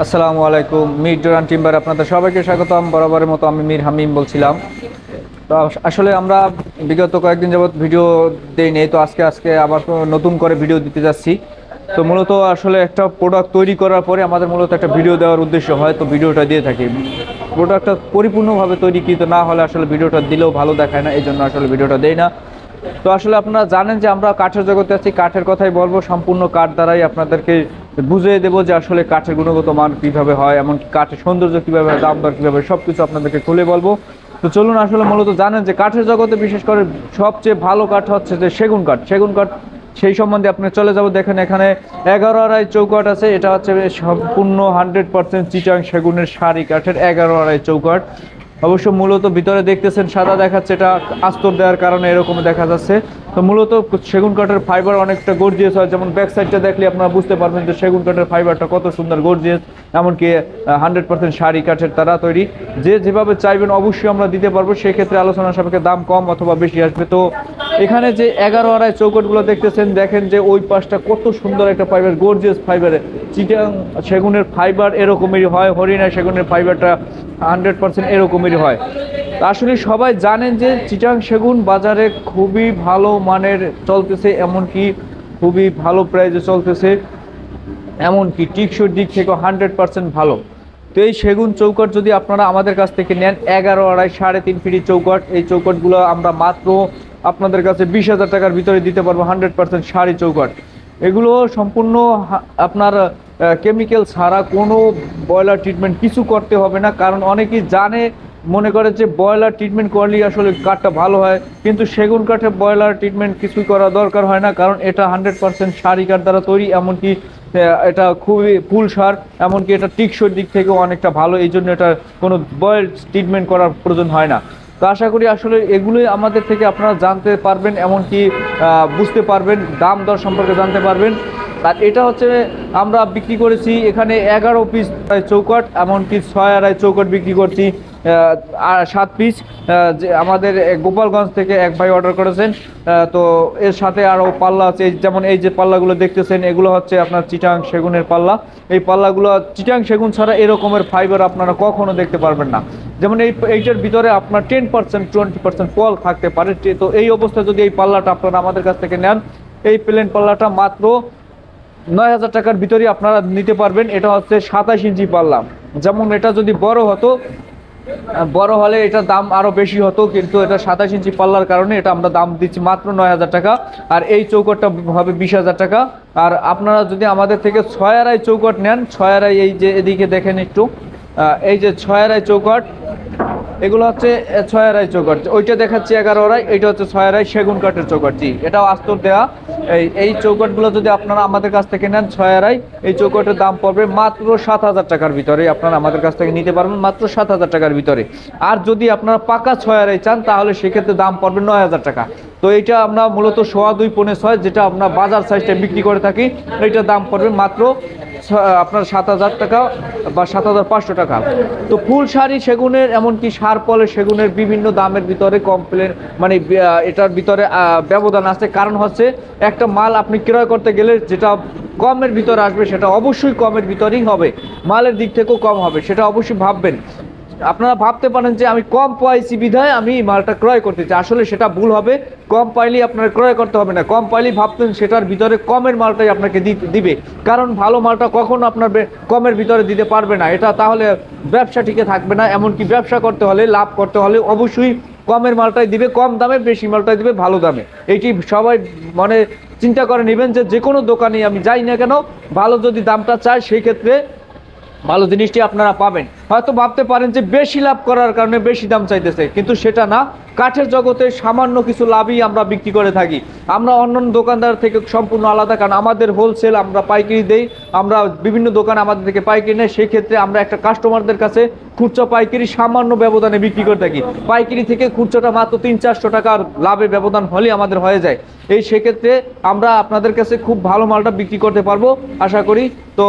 আসসালামু আলাইকুম। Mir Durand timber আপনাদের সবাইকে স্বাগতম। বরাবরের মতো আমি মীর হামিম বলছিলাম। তো আসলে আমরা বিগত কয়েকদিন যাবত ভিডিও দেই নেই, তো আজকে আবার নতুন করে ভিডিও দিতে যাচ্ছি। তো মূলত আসলে একটা প্রোডাক্ট তৈরি করার পরে আমাদের মূলত একটা ভিডিও দেওয়ার উদ্দেশ্য হয়, তো ভিডিওটা দিয়ে থাকি। প্রোডাক্টটা পরিপূর্ণভাবে তৈরিকৃত না হলে আসলে ভিডিওটা দিলেও ভালো দেখায় না, এই জন্য আসলে ভিডিওটা দেই না। তো আসলে আপনারা জানেন যে আমরা কাঠের জগতে আছি, কাঠের কথাই বলবো। সম্পূর্ণ কাঠ দ্বারাই আপনাদেরকে বুঝিয়ে দেবো যে আসলে কাঠের গুণগত মান কিভাবে হয়, এমনকি কাঠের সৌন্দর্য কিভাবে হয়, দাম দর কিভাবে, সবকিছু আপনাদেরকে খুলে বলবো। তো চলুন, আসলে মূলত জানেন যে কাঠের জগতে বিশেষ করে সবচেয়ে ভালো কাঠ হচ্ছে যে সেগুন কাঠ। সেগুন কাঠ সেই সম্বন্ধে আপনি চলে যাব। দেখেন এখানে 11 আড়াই চৌকাঠ আছে। এটা হচ্ছে সম্পূর্ণ 100% চিটাং সেগুনের সারি কাঠের 11 আড়াই চৌকাঠ। অবশ্য মূলত ভিতরে দেখতেছেন সাদা দেখাচ্ছে, এটা আস্তর দেওয়ার কারণে এরকম দেখা যাচ্ছে। তো মূলত সেগুন কাঠের ফাইবার অনেকটা গর্জিয়াস হয়, যেমন ব্যাক সাইডটা দেখলে আপনারা বুঝতে পারবেন যে সেগুন কাঠের ফাইবারটা কত সুন্দর গর্জিয়াস। এমনকি 100% সারি কাঠের তারা তৈরি। যে যেভাবে চাইবেন অবশ্যই আমরা দিতে পারবো, সেক্ষেত্রে আলোচনা সাপেক্ষে দাম কম অথবা বেশি আসবে। তো এখানে যে 11 আড়াই চৌকাঠগুলো দেখতেছেন, দেখেন যে ওই পাশটা কত সুন্দর একটা ফাইবার, গর্জিয়াস ফাইবারে। চিটাং সেগুনের ফাইবার এরকমেরই হয়, হরিণা সেগুনের ফাইবারটা 100% এরকমেরই হয়। আসলে সবাই জানেন যে চিটাং সেগুন বাজারে খুবই ভালো মানের চলতেছে, এমনকি খুবই ভালো প্রাইসে চলতেছে, এমনকি টিকসইর দিক থেকে 100% ভালো। তো এই সেগুন চৌকাঠ যদি আপনারা আমাদের কাছ থেকে নেন, 11 আড়াই 3.5 ফিট চৌকাঠ, এই চৌকাঠগুলো আমরা মাত্র আপনাদের কাছে 20,000 টাকার ভিতরে দিতে পারবো। 100% সারি চৌকাঠ। এগুলো সম্পূর্ণ আপনার কেমিক্যাল ছাড়া, কোনো বয়লার ট্রিটমেন্ট কিছু করতে হবে না। কারণ অনেকেই জানে, মনে করে যে ব্রয়লার ট্রিটমেন্ট করলেই আসলে কাঠটা ভালো হয়, কিন্তু সেগুন কাঠে ব্রয়লার ট্রিটমেন্ট কিছুই করা দরকার হয় না। কারণ এটা 100% সারি কাঠ দ্বারা তৈরি, এমনকি এটা খুবই ফুল সার, এমনকি এটা টিকসইর দিক থেকেও অনেকটা ভালো। এই জন্য এটা কোনো বয়েল ট্রিটমেন্ট করার প্রয়োজন হয় না। তো আশা করি আসলে এগুলোই আমাদের থেকে আপনারা জানতে পারবেন, এমনকি বুঝতে পারবেন, দাম দর সম্পর্কে জানতে পারবেন। আর এটা হচ্ছে আমরা বিক্রি করেছি এখানে 11 পিস চৌকাঠ, এমনকি 6 আড়াই চৌকাঠ বিক্রি করছি 7 পিস। যে আমাদের গোপালগঞ্জ থেকে এক ভাই অর্ডার করেছেন। তো এর সাথে আরও পাল্লা আছে, যেমন এই যে পাল্লাগুলো দেখতেছেন, এগুলো হচ্ছে আপনার চিটাং সেগুনের পাল্লা। এই পাল্লাগুলো চিটাং সেগুন ছাড়া এরকমের ফাইবার আপনারা কখনো দেখতে পারবেন না। যেমন এইটার ভিতরে আপনার 10% 20% ফল থাকতে পারে। তো এই অবস্থায় যদি এই পাল্লাটা আপনারা আমাদের কাছ থেকে নেন, এই প্লেন পাল্লাটা মাত্র 9,000 টাকার ভিতরেই আপনারা নিতে পারবেন। এটা হচ্ছে 27 ইঞ্চি পাল্লা। যেমন এটা যদি বড় হতো, বড় হলে এটার দাম আরো বেশি হতো, কিন্তু এটা 27 ইঞ্চি পাল্লার কারণে এটা আমরা দাম দিচ্ছি মাত্র 9,000 টাকা। আর এই চৌকাঠটা হবে 20,000 টাকা। আর আপনারা যদি আমাদের থেকে 6 আড়াই চৌকাঠ নেন, 6 আড়াই, এই যে এদিকে দেখেন একটু, এই যে 6 আড়াই চৌকাঠ, এগুলো হচ্ছে 6 আড়াই চৌকাঠ। ওইটা দেখাচ্ছি 11 আড়াই, এইটা হচ্ছে 6 আড়াই সেগুন কাঠের চৌকাঠ। জি, এটাও আস্তর দেওয়া। এই চৌকাঠগুলো যদি আপনারা আমাদের কাছ থেকে নেন 6 আড়াই, এই চৌকাঠের দাম পড়বে মাত্র 7,000 টাকার ভিতরে। আপনারা আমাদের কাছ থেকে নিতে পারবেন মাত্র 7,000 টাকার ভিতরে। আর যদি আপনারা পাকা 6 আড়াই চান, তাহলে সেক্ষেত্রে দাম পড়বে 9,000 টাকা। তো এইটা আমরা মূলত 1.25 পৌনে 6, যেটা আমরা বাজার সাইজটা বিক্রি করে থাকি, এইটার দাম পড়বে মাত্র আপনার 7,000 টাকা বা 7,500 টাকা। তো ফুল সারি সেগুনের, এমনকি সার পলে সেগুনের বিভিন্ন দামের ভিতরে কমপ্লেন, মানে এটার ভিতরে ব্যবধান আছে। কারণ হচ্ছে একটা মাল আপনি ক্রয় করতে গেলে যেটা কমের ভিতরে আসবে, সেটা অবশ্যই কমের ভিতরেই হবে, মালের দিক থেকেও কম হবে, সেটা অবশ্যই ভাববেন। আপনারা ভাবতে পারেন যে আমি কম পাইছি বিধায় আমি মালটা ক্রয় করতে চাই, আসলে সেটা ভুল হবে। কম পাইলেই আপনার ক্রয় করতে হবে না, কম পাইলেই ভাবতেন সেটার ভিতরে কমের মালটাই আপনাকে দিবে। কারণ ভালো মালটা কখনো আপনার কমের ভিতরে দিতে পারবে না, এটা তাহলে ব্যবসা টিকে থাকবে না। এমনকি ব্যবসা করতে হলে, লাভ করতে হলে অবশ্যই কমের মালটাই দিবে, কম দামে বেশি মালটাই দিবে ভালো দামে। এইটি সবাই মানে চিন্তা করে নেবেন যে কোনো দোকানে আমি যাই না কেন, ভালো যদি দামটা চাই, সেই ক্ষেত্রে ভালো জিনিসটি আপনারা পাবেন। হয়তো ভাবতে পারেন যে বেশি লাভ করার কারণে বেশি দাম চাইতেছে, কিন্তু সেটা না। কাঠের জগতে সামান্য কিছু লাভই আমরা বিক্রি করে থাকি। আমরা অন্যান্য দোকানদার থেকে সম্পূর্ণ আলাদা, কারণ আমাদের হোলসেল, আমরা পাইকারি দেই। আমরা বিভিন্ন দোকান আমাদের থেকে পাইকারি নেই, সেই ক্ষেত্রে আমরা একটা কাস্টমারদের কাছে খুচরা পাইকারি সামান্য ব্যবধানে বিক্রি করে থাকি। পাইকারি থেকে খুচরাটা মাত্র 300-400 টাকার লাভে ব্যবধান হলে আমাদের হয়ে যায়। এই সেক্ষেত্রে আমরা আপনাদের কাছে খুব ভালো মালটা বিক্রি করতে পারবো আশা করি। তো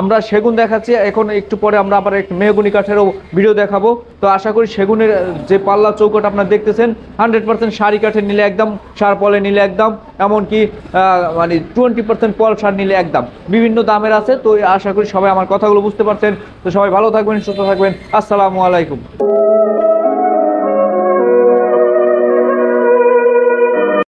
আমরা সেগুন দেখাচ্ছি, এখন একটু পরে আমরা আবার একটু মেহগনি কাঠেরও ভিডিও দেখাবো। তো আশা করি সেগুনের যে পাল্লা চৌকট আপনারা দেখতেছেন 100% সারি কাঠের নিলে একদম, সার পলে নিলে একদম, এমনকি মানে 20% পল সার নিলে একদম, বিভিন্ন দামের আছে। তো আশা করি সবাই আমার কথাগুলো বুঝতে পারছেন। তো সবাই ভালো থাকবেন, সুস্থ থাকবেন। আসসালামু আলাইকুম।